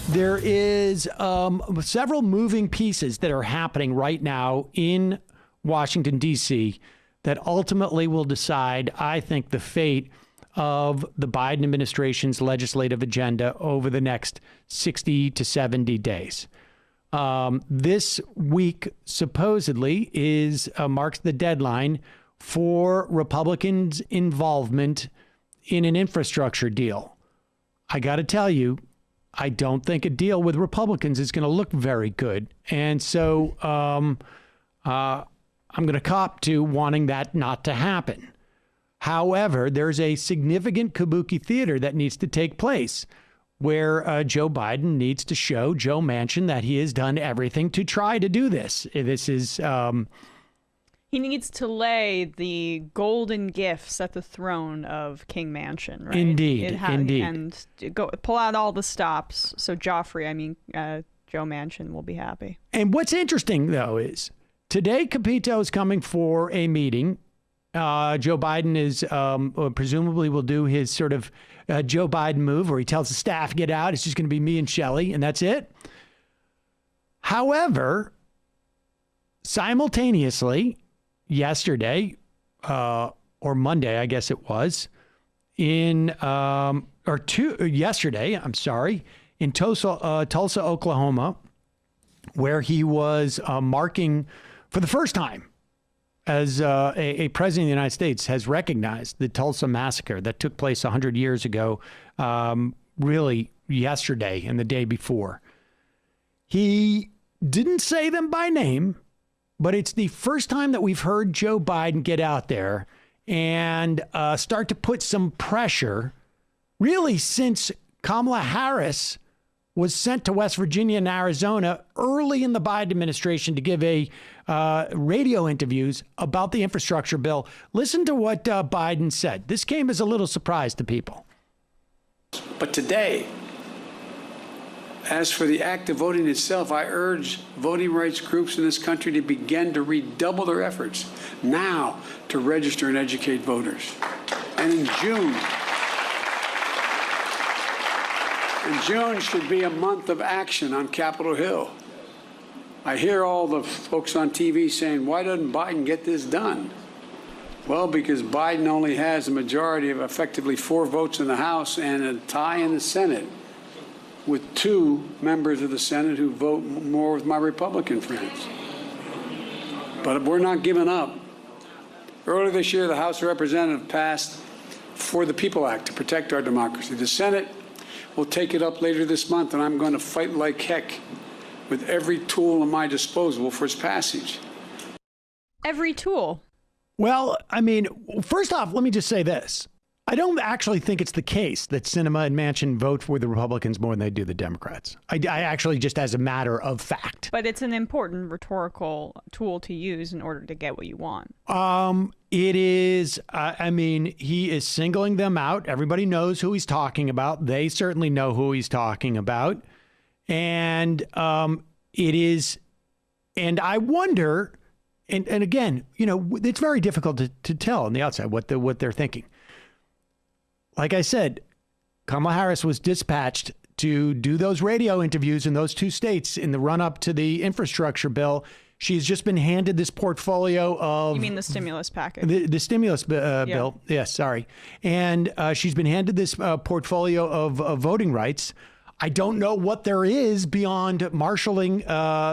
There is several moving pieces that are happening right now in Washington, D.C. that ultimately will decide, I think, the fate of the Biden administration's legislative agenda over the next 60 to 70 days. This week supposedly marks the deadline for Republicans' involvement in an infrastructure deal. I got to tell you, I don't think a deal with Republicans is going to look very good. And so I'm going to cop to wanting that not to happen. However, there's a significant kabuki theater that needs to take place where Joe Biden needs to show Joe Manchin that he has done everything to try to do this. This is... He needs to lay the golden gifts at the throne of King Manchin, right? Indeed. And pull out all the stops. So Joe Manchin will be happy. And what's interesting, though, is today Capito is coming for a meeting. Joe Biden is presumably will do his sort of Joe Biden move where he tells the staff, get out. It's just going to be me and Shelley, and that's it. Yesterday, or Monday, I guess it was, yesterday, in Tulsa, Oklahoma, where he was marking for the first time as a president of the United States has recognized the Tulsa massacre that took place 100 years ago, really yesterday and the day before. He didn't say them by name, but it's the first time that we've heard Joe Biden get out there and start to put some pressure, really since Kamala Harris was sent to West Virginia and Arizona early in the Biden administration to give radio interviews about the infrastructure bill. Listen to what Biden said. This came as a little surprise to people. But today, as for the act of voting itself, I urge voting rights groups in this country to begin to redouble their efforts now to register and educate voters. And in June should be a month of action on Capitol Hill. I hear all the folks on TV saying, why doesn't Biden get this done? Well, because Biden only has a majority of effectively 4 votes in the House and a tie in the Senate, with 2 members of the Senate who vote more with my Republican friends. But we're not giving up. Earlier this year, the House of Representatives passed For the People Act to protect our democracy. The Senate will take it up later this month, and I'm going to fight like heck with every tool at my disposal for its passage. Every tool. Well, I mean, first off, let me just say this. I don't actually think it's the case that Sinema and Manchin vote for the Republicans more than they do the Democrats. I actually, just as a matter of fact. But it's an important rhetorical tool to use in order to get what you want. It is. I mean, he is singling them out. Everybody knows who he's talking about. They certainly know who he's talking about. And it is. And I wonder. And again, you know, it's very difficult to tell on the outside what they're thinking. Like I said, Kamala Harris was dispatched to do those radio interviews in those 2 states in the run up to the infrastructure bill. She's just been handed this portfolio of... You mean the stimulus package? The stimulus bill. Yes, sorry. And she's been handed this portfolio of voting rights. I don't know what there is beyond marshaling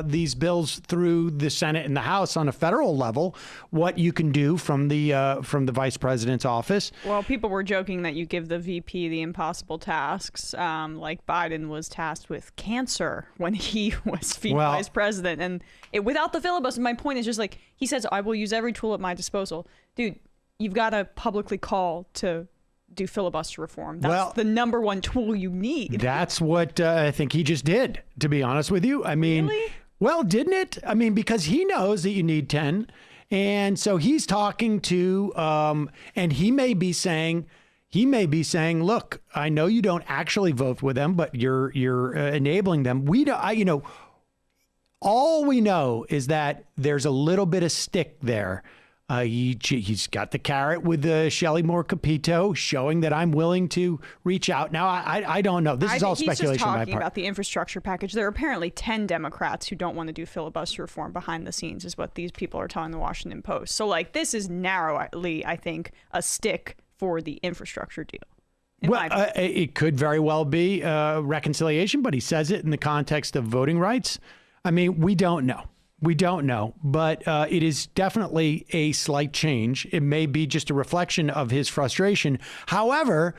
these bills through the Senate and the House on a federal level, what you can do from the vice president's office. Well, people were joking that you give the VP the impossible tasks, like Biden was tasked with cancer when he was vice president. And without the filibuster, my point is just like, he says, I will use every tool at my disposal. Dude, you've got to publicly call to do filibuster reform. That's the number one tool you need. That's what I think he just did, to be honest with you. I mean, really? Well, didn't it? I mean, because he knows that you need 10. And so he's talking to, and he may be saying, look, I know you don't actually vote with them, but you're enabling them. All we know is that there's a little bit of stick there He's got the carrot with Shelley Moore Capito, showing that I'm willing to reach out. Now, I don't know. This is all speculation he's just on my talking part. about the infrastructure package. There are apparently 10 Democrats who don't want to do filibuster reform behind the scenes, is what these people are telling the Washington Post. So, like, this is narrowly, I think, a stick for the infrastructure deal. Well, it could very well be reconciliation, but he says it in the context of voting rights. I mean, we don't know. We don't know, but it is definitely a slight change. It may be just a reflection of his frustration. However,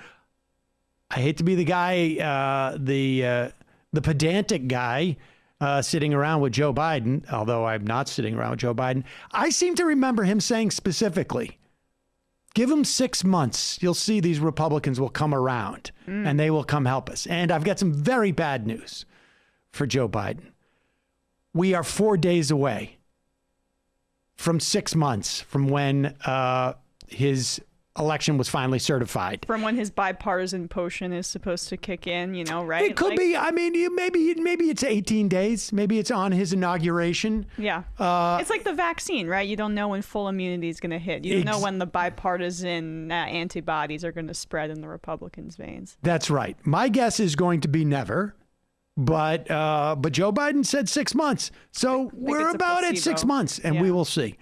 I hate to be the guy, the pedantic guy sitting around with Joe Biden, although I'm not sitting around with Joe Biden. I seem to remember him saying specifically, give him 6 months. You'll see these Republicans will come around and they will come help us. And I've got some very bad news for Joe Biden. We are 4 days away from 6 months from when his election was finally certified. From when his bipartisan potion is supposed to kick in, right? It could be. I mean, maybe it's 18 days. Maybe it's on his inauguration. Yeah. It's like the vaccine, right? You don't know when full immunity is going to hit. You don't know when the bipartisan antibodies are going to spread in the Republicans' veins. That's right. My guess is going to be never. But Joe Biden said 6 months. So we're about at 6 months, and we will see.